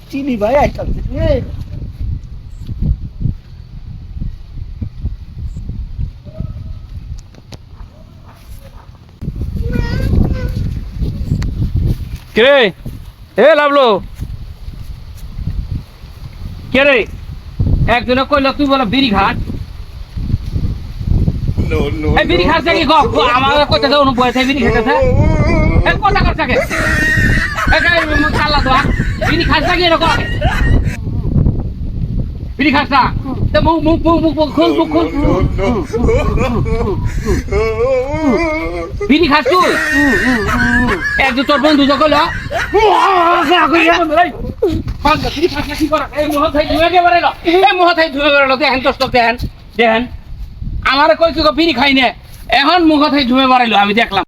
চিনি ভাই আইতাছে কে এ লাভলো কে রে একজনে কইলো তুই বলে বিড়ি খাস এই বিড়ি খাস নাকি আমার কইতে দাও বয়সে বিড়ি খেতেছে এই কথা কর থাকে এই কাল্লা দোয়া বিড়ি খাস নাকি এরকম বিড়ি খাস না তো মুখ খুল বিড়ি খাস তুই একজন তোর বন্ধু যখন আমার কইছো বিড়ি খাই না এখন মুখ ধুয়ে বেড়াইলো আমি দেখলাম